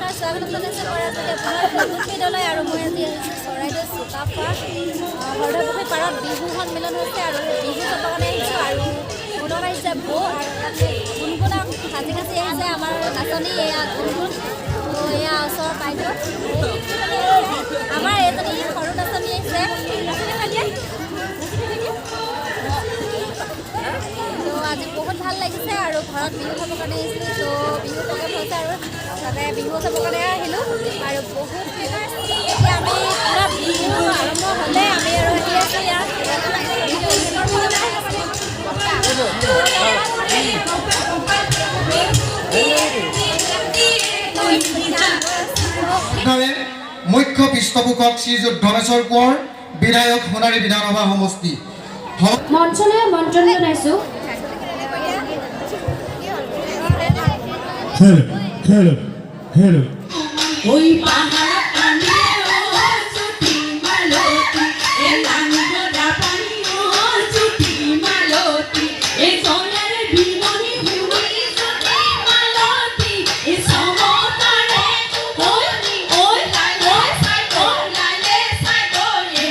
আপোনাৰ স্বাগতম জনাইছোঁ পৰাজনী আপোনাৰ বিদ্যালয় আৰু মই আজি আহিছোঁ চৰাইদেউ চুকাফা হৰদপুখুৰী পাৰত বিহু সন্মিলন হৈছে আৰু বিহু চাবৰ কাৰণে আহিছোঁ আৰু গুণত আহিছে বৌ আৰু গুণগুণক সাজি কাচি আহিছে আমাৰ নাচনী এয়া গুণগুণ তো এয়া ওচৰৰ বাইদেউ আমাৰ এজনী সৰু নাচনী আহিছে তো আজি বহুত ভাল লাগিছে আৰু ঘৰত বিহু খাবৰ কাৰণে আহিছিলোঁ তো বিহু প্ৰগ্ৰেম হৈছে আৰু তাতে বিহু চাবৰ কাৰণে আহিলোঁ আৰু বহুত এতিয়া আমি পূৰা বিহু আৰম্ভ হ'লে আমি আৰু আহি আছোঁ ইয়াত মুখ্য পৃষ্ঠপোষক শ্ৰীযুত ধনেশ্বৰ কোঁৱৰ বিধায়ক সোণাৰী বিধানসভা সমষ্টি মঞ্চলৈ আমন্ত্ৰণ জনাইছোঁ। Hello. Oi, pájaro, chuti maloti, el anillo da panio, chuti maloti, el sonar bimoni huri chuti maloti, el somotare, oi, sai,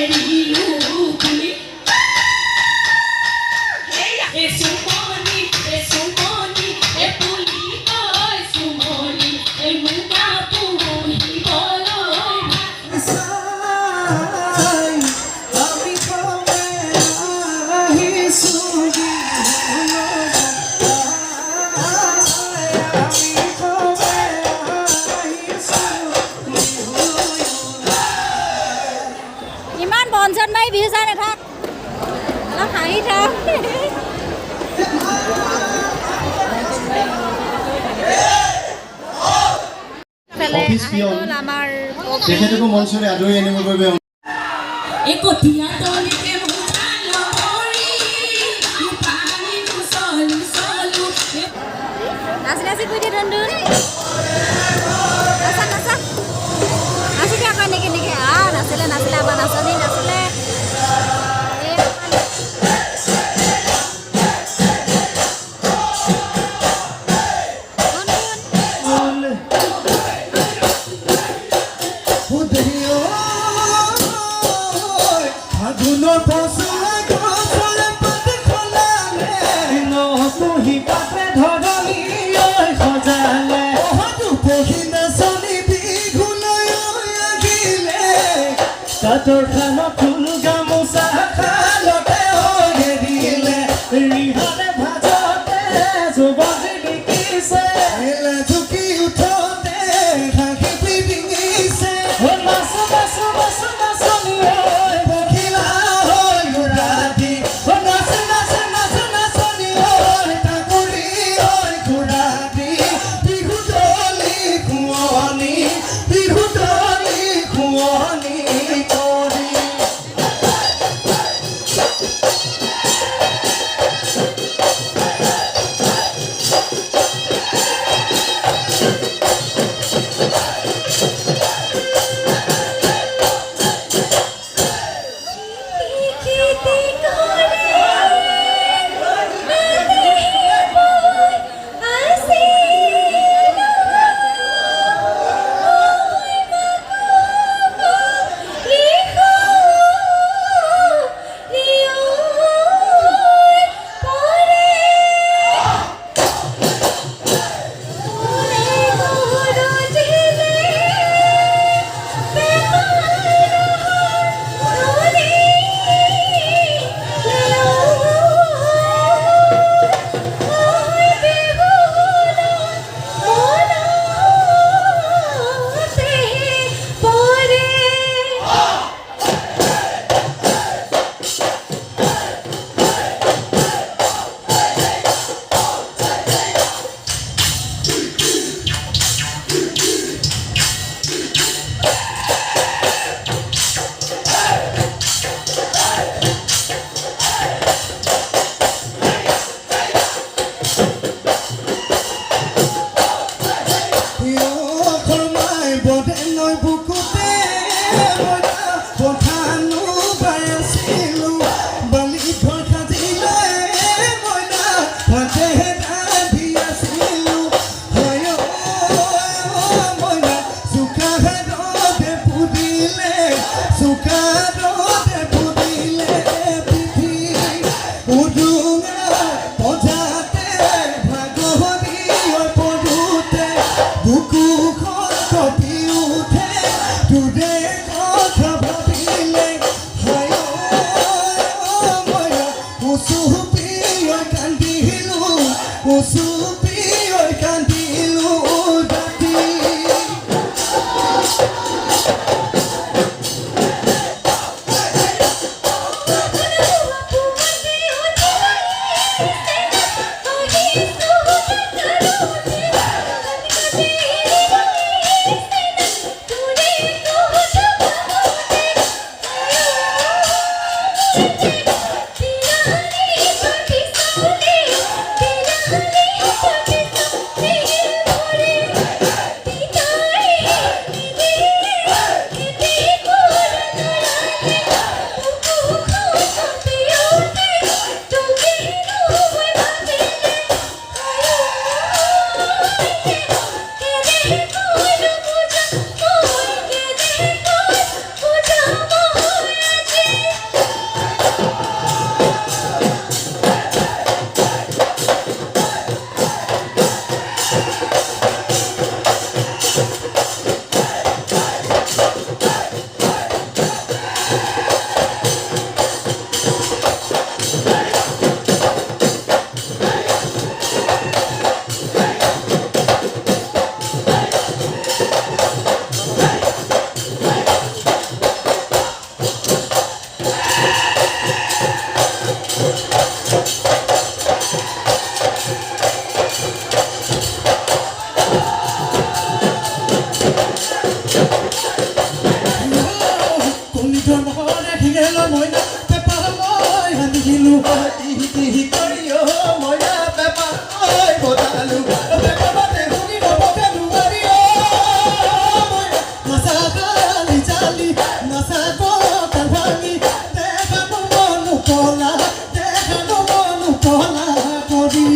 eriu kuli, es sumoni, el pulito, es sumoni, el muka. ইমান বঞ্চন মাৰি বিহু চাই নাথাক অলপ হাঁহি থাক আমাৰ তেখেতকো মঞ্চলৈ আদৰি আনিবৰ বাবে নাচি নাচি কৈ দিয়ে ধুন্দুন নাচা নাচা নাচি দিয়া কয় নেকি নেকি নাচিলে আমাৰ নাচনী নাচিলে Tator khano phul gamusa khalote hoye dile rihane bhajote subhaje dikise ela jhuki uthote thaki pidingise mas niye bakhila hoy gurati nas niye takuri hoy gurati bihu doli khuani বতালো টিহি টিহি কৰি মইনা পেপা ঐ বতালো পেপাতে শুনি নপকালো আৰি মইনা নাচালি চালি নাচাব কাভাঙি দেখানো মনো পলা কৰি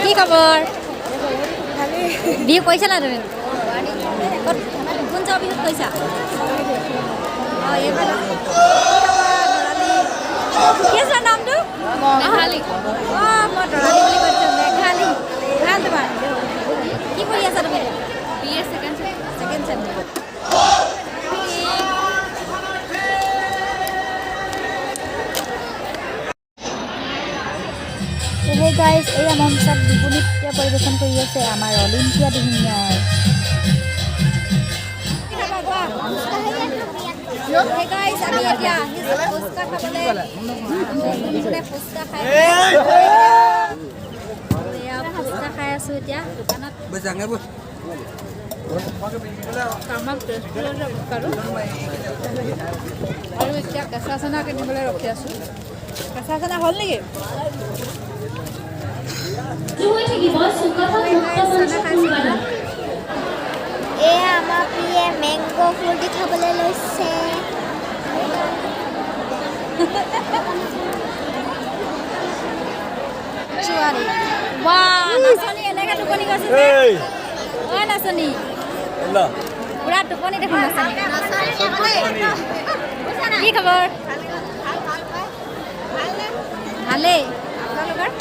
কি খবৰ বিহু কৈছা না তুমি কোন যাওঁ বিহুত কৈছা অঁ এইবাৰ কি আছে নামটো মেঘালী অঁ মই তৰালী বুলি কৈছোঁ মেঘালী ভাল তোমাৰ কি কৰি আছা তুমি BA second semester Hey guys, এই মঞ্চত বিহু নৃত্য পৰিৱেশন কৰি আছে আমাৰ অলিম্পিয়া দিহিঙীয়াই Hey guys, আমি এতিয়া ফুচকা খাবলৈ ফুচকা খাই আছোঁ এতিয়া দোকানত আৰু এতিয়া কেঁচা চানা কিনিবলৈ ৰখি আছোঁ কেঁচা চানা হ'ল নেকি আমাৰ প্ৰিয়ে মেংগো ফ্ৰুটি খাবলৈ লৈছে নাচনী এনেকৈ টোপনি গৈছে অ' নাচনী পুৰা টোপনি দেখোন নাচনী কি খবৰ ভালেই আপোনালোকৰ